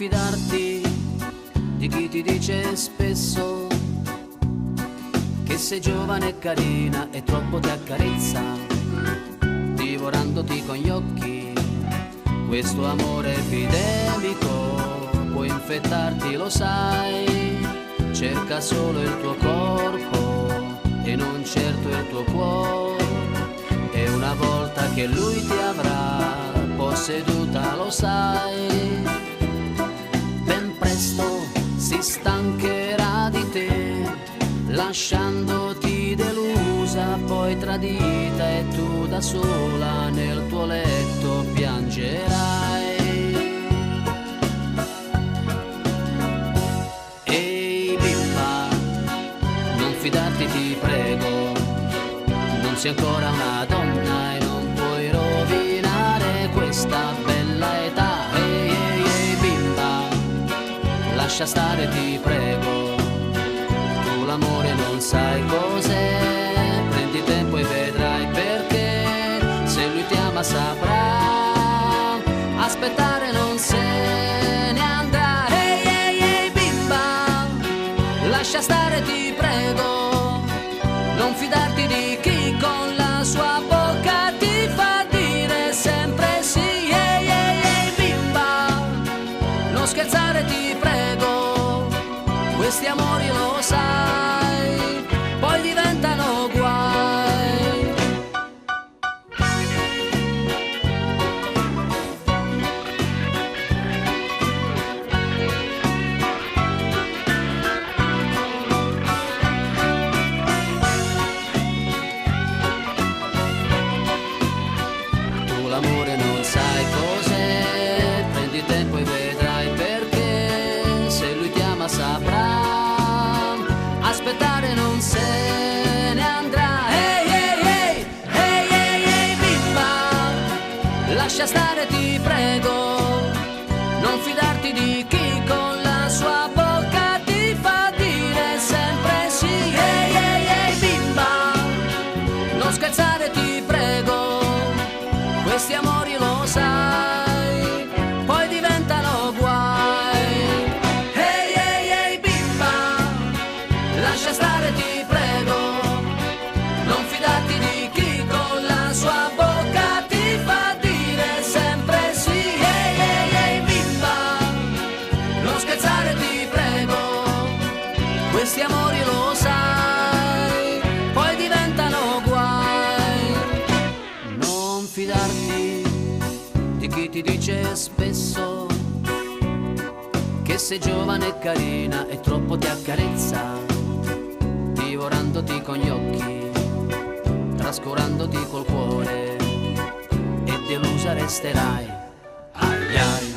fidarti di chi ti dice spesso che sei giovane e carina e troppo ti accarezza, divorandoti con gli occhi. Questo amore epidemico può infettarti, lo sai. Cerca solo il tuo corpo e non certo il tuo cuore. E una volta che lui ti avrà posseduta, lo sai, ben presto si stancherà di te, lasciandoti delusa, poi tradita, e tu da sola nel tuo letto piangerai. Ehi bimba, non fidarti ti prego, non sei ancora una donna e non puoi rovinare questa bella età. Ehi ehi ehi bimba, lascia stare ti prego, tu l'amore non sai cos'è, prendi tempo e vedrai perché, se lui ti ama saprà aspettare, non se ne andrà. Ehi ehi ehi bimba, lascia stare ti prego, non fidarti di chi con la sua bocca ti fa dire sempre sì. Ehi ehi ehi bimba, non scherzare ti prego, questi amori lo sai, poi diventano guai. Tu l'amore non sai cos'è, prendi tempo e vedrai perché, se lui ti ama saprà aspettare, non se ne andrà. Ehi ehi ehi ehi ehi ehi bimba, lascia stare ti prego, non fidarti di chi con la sua bocca ti fa dire sempre sì. Ehi ehi ehi bimba, non scherzare ti prego, questi amori lo sai, poi diventano guai. Ehi ehi ehi bimba, lascia stare ti prego, non fidarti di chi con la sua bocca ti fa dire sempre sì. Ehi ehi ehi bimba, non scherzare ti prego, questi amori lo sai, poi diventano guai. Non fidarti di chi ti dice spesso che sei giovane e carina e troppo ti accarezza, divorandoti con gli occhi, trascurandoti col cuore, e delusa resterai. Ai ai.